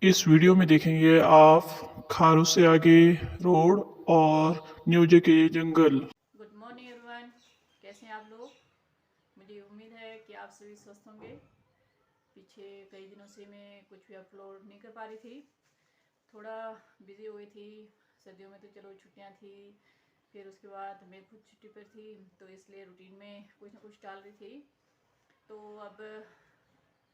इस वीडियो में देखेंगे आप खारू से आगे रोड और न्योजे के जंगल। गुड मॉर्निंग एवरीवन, कैसे हैं आप लोग। मुझे उम्मीद है कि आप सभी स्वस्थ होंगे। पीछे कई दिनों से मैं कुछ भी अपलोड नहीं कर पा रही थी, थोड़ा बिजी हो गई थी। सर्दियों में तो चलो छुट्टियां थी, फिर उसके बाद मैं खुद छुट्टी पर थी, तो इसलिए रूटीन में कुछ ना कुछ डाल रही थी। तो अब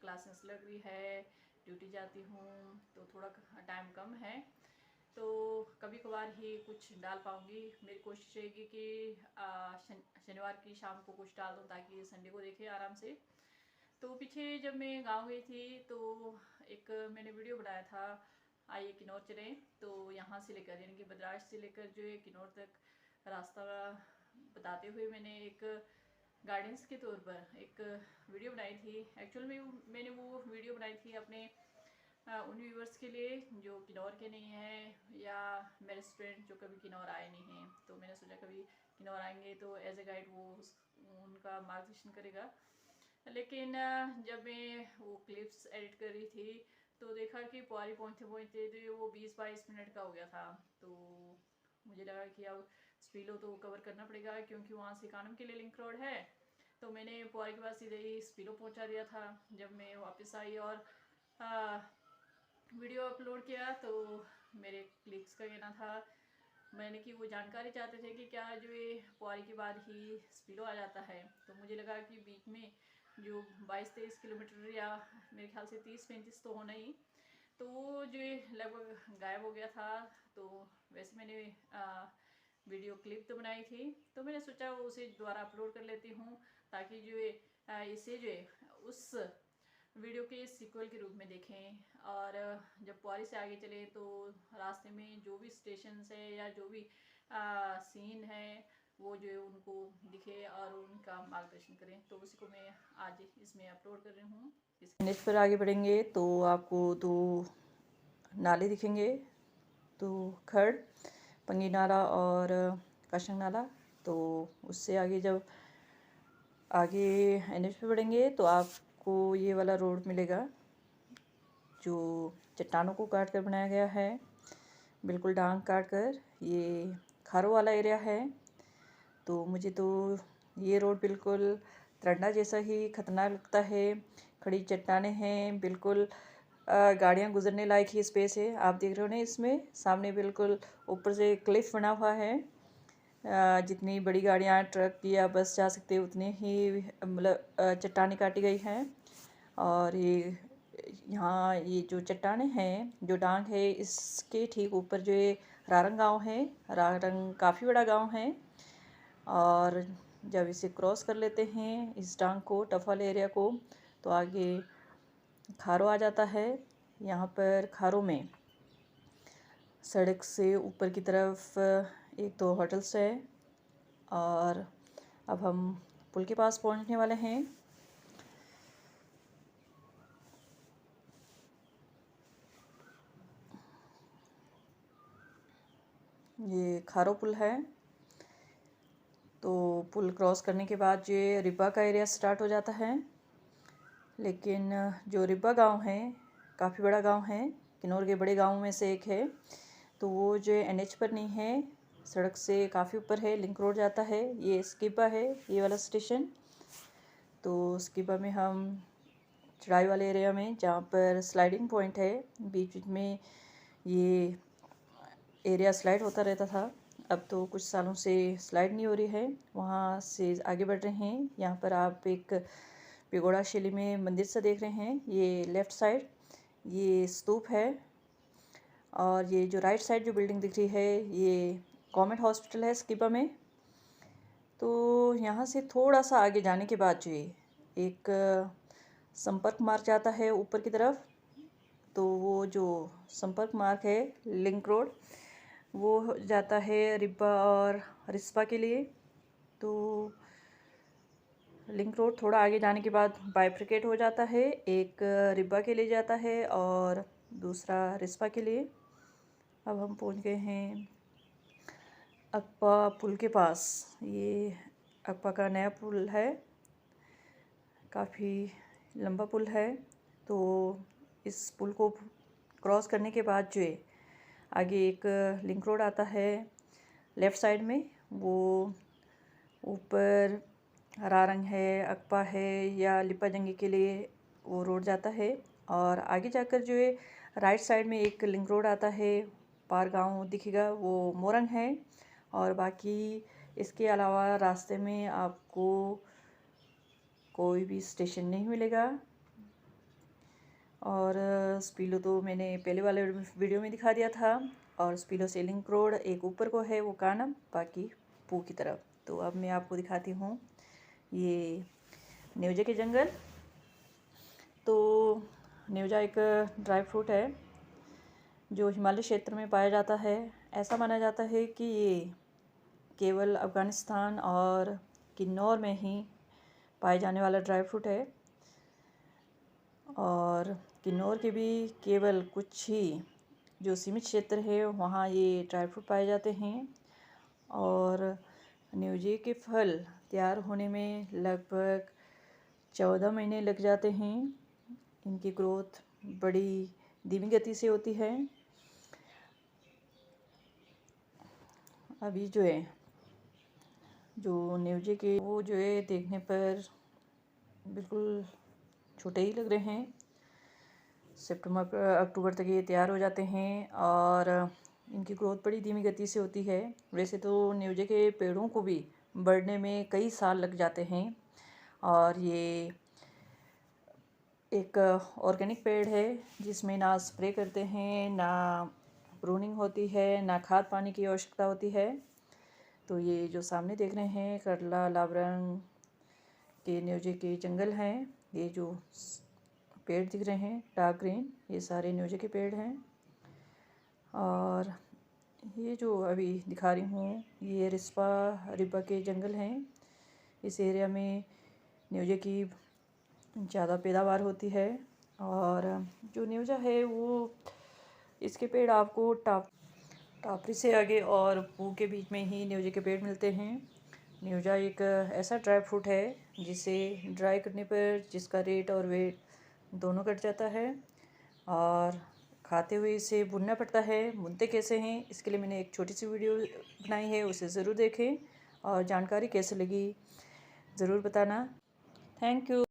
क्लासेस लग रही है, ड्यूटी जाती हूँ, तो थोड़ा टाइम कम है, तो कभी कभार ही कुछ डाल पाऊँगी। मेरी कोशिश रहेगी कि शनिवार की शाम को कुछ डाल दूँ ताकि संडे को देखे आराम से। तो पीछे जब मैं गांव गई थी तो एक मैंने वीडियो बनाया था, आइए किन्नौर चलें। तो यहाँ से लेकर यानी कि बद्राश से लेकर जो है किन्नौर तक रास्ता बताते हुए मैंने एक गाइडेंस के तौर पर एक वीडियो बनाई थी। एक्चुअल में मैंने वो वीडियो बनाई थी अपने उन व्यूवर्स के लिए जो किन्नौर के नहीं हैं, या मेरे स्टूडेंट जो कभी किन्नौर आए नहीं हैं। तो मैंने सोचा कभी किन्नौर आएंगे तो एज ए गाइड वो उनका मार्गदर्शन करेगा। लेकिन जब मैं वो क्लिप्स एडिट कर रही थी तो देखा कि पुआरी पहुँचते पहुँचते तो वो 20-22 मिनट का हो गया था। तो मुझे लगा कि अब स्पीलो तो कवर करना पड़ेगा क्योंकि वहाँ से कानम के लिए लिंक रोड है। तो मैंने पुआरी के पास सीधे ही स्पीलो पहुँचा दिया था। जब मैं वापस आई और वीडियो अपलोड किया तो मेरे क्लिक्स का कहना था, मैंने कि वो जानकारी चाहते थे कि क्या जो ये पुआरी के बाद ही स्पीलो आ जाता है। तो मुझे लगा कि बीच में जो 22-23 किलोमीटर या मेरे ख्याल से 30-35 तो होना ही, तो वो जो लगभग गायब हो गया था। तो वैसे मैंने वीडियो क्लिप तो बनाई थी, तो मैंने सोचा उसे दोबारा अपलोड कर लेती हूँ ताकि जो है इसे जो है उस वीडियो के सीक्वल के रूप में देखें। और जब पुआरी से आगे चले तो रास्ते में जो भी स्टेशन है या जो भी सीन है वो जो है उनको दिखे और उनका मार्गदर्शन करें। तो उसी को मैं आज इसमें अपलोड कर रही हूँ। इस नेट पर आगे बढ़ेंगे तो आपको दो नाले दिखेंगे, तो खड़ पंगी नाला और काशंग नाला। तो उससे आगे जब आगे एनएच पे बढ़ेंगे तो आपको ये वाला रोड मिलेगा जो चट्टानों को काट कर बनाया गया है, बिल्कुल डांग काट कर। ये खारो वाला एरिया है। तो मुझे तो ये रोड बिल्कुल तरंडा जैसा ही खतरनाक लगता है। खड़ी चट्टानें हैं, बिल्कुल गाड़ियाँ गुजरने लायक ही स्पेस है। आप देख रहे हो ना, इसमें सामने बिल्कुल ऊपर से क्लिफ बना हुआ है। जितनी बड़ी गाड़ियाँ, ट्रक या बस जा सकते हैं उतनी ही मतलब चट्टानें काटी गई हैं। और ये यहाँ ये जो चट्टानें हैं, जो डांग है, इसके ठीक ऊपर जो ये रारंग गांव है। रारंग काफ़ी बड़ा गांव है। और जब इसे क्रॉस कर लेते हैं इस डांग को, टफल एरिया को, तो आगे खारो आ जाता है। यहाँ पर खारो में सड़क से ऊपर की तरफ एक दो होटल्स है। और अब हम पुल के पास पहुँचने वाले हैं। ये खारो पुल है। तो पुल क्रॉस करने के बाद ये रिब्बा का एरिया स्टार्ट हो जाता है। लेकिन जो रिब्बा गांव है काफ़ी बड़ा गांव है, किन्नौर के बड़े गांवों में से एक है। तो वो जो एनएच पर नहीं है, सड़क से काफ़ी ऊपर है, लिंक रोड जाता है। ये स्किबा है, ये वाला स्टेशन। तो स्किबा में हम चढ़ाई वाले एरिया में, जहाँ पर स्लाइडिंग पॉइंट है, बीच बीच में ये एरिया स्लाइड होता रहता था। अब तो कुछ सालों से स्लाइड नहीं हो रही है। वहाँ से आगे बढ़ रहे हैं। यहाँ पर आप एक पेगोड़ा शैली में मंदिर सा देख रहे हैं। ये लेफ़्ट साइड ये स्तूप है। और ये जो राइट साइड जो बिल्डिंग दिख रही है, ये गवर्नमेंट हॉस्पिटल है स्किबा में। तो यहाँ से थोड़ा सा आगे जाने के बाद जो एक संपर्क मार्ग जाता है ऊपर की तरफ। तो वो जो संपर्क मार्ग है, लिंक रोड, वो जाता है रिब्बा और रिस्पा के लिए। तो लिंक रोड थोड़ा आगे जाने के बाद बाइफ्रिकेट हो जाता है, एक रिब्बा के लिए जाता है और दूसरा रिस्पा के लिए। अब हम पहुंच गए हैं अक्पा पुल के पास। ये अक्पा का नया पुल है, काफ़ी लंबा पुल है। तो इस पुल को क्रॉस करने के बाद जो है आगे एक लिंक रोड आता है लेफ़्ट साइड में, वो ऊपर हरा रंग है, अकपा है या लिपा जंगी के लिए वो रोड जाता है। और आगे जाकर जो है राइट साइड में एक लिंक रोड आता है, पार गाँव दिखेगा, वो मोरंग है। और बाकी इसके अलावा रास्ते में आपको कोई भी स्टेशन नहीं मिलेगा। और स्पीलो तो मैंने पहले वाले वीडियो में दिखा दिया था। और स्पीलो से लिंक रोड एक ऊपर को है, वो कानम, बाकी पू की तरफ। तो अब मैं आपको दिखाती हूँ ये न्योजे के जंगल। तो न्योजा एक ड्राई फ्रूट है जो हिमालय क्षेत्र में पाया जाता है। ऐसा माना जाता है कि ये केवल अफ़गानिस्तान और किन्नौर में ही पाए जाने वाला ड्राई फ्रूट है। और किन्नौर के भी केवल कुछ ही जो सीमित क्षेत्र है वहाँ ये ड्राई फ्रूट पाए जाते हैं। और न्योजे के फल तैयार होने में लगभग 14 महीने लग जाते हैं। इनकी ग्रोथ बड़ी धीमी गति से होती है। अभी जो है जो न्योजे के वो जो है देखने पर बिल्कुल छोटे ही लग रहे हैं। सितंबर अक्टूबर तक ये तैयार हो जाते हैं और इनकी ग्रोथ बड़ी धीमी गति से होती है। वैसे तो न्योजे के पेड़ों को भी बढ़ने में कई साल लग जाते हैं। और ये एक ऑर्गेनिक पेड़ है जिसमें ना स्प्रे करते हैं, ना प्रूनिंग होती है, ना खाद पानी की आवश्यकता होती है। तो ये जो सामने देख रहे हैं करला लाबरंग के न्योजे के जंगल हैं। ये जो पेड़ दिख रहे हैं डार्क ग्रीन, ये सारे न्योजे के पेड़ हैं। और ये जो अभी दिखा रही हूँ ये रिब्बा के जंगल हैं। इस एरिया में न्योजे की ज़्यादा पैदावार होती है। और जो न्योजा है वो इसके पेड़ आपको टापरी से आगे और पू के बीच में ही न्योजे के पेड़ मिलते हैं। न्योजा एक ऐसा ड्राई फ्रूट है जिसे ड्राई करने पर जिसका रेट और वेट दोनों कट जाता है। और खाते हुए इसे भुनना पड़ता है। भुनते कैसे हैं इसके लिए मैंने एक छोटी सी वीडियो बनाई है, उसे ज़रूर देखें। और जानकारी कैसे लगी ज़रूर बताना। Thank you.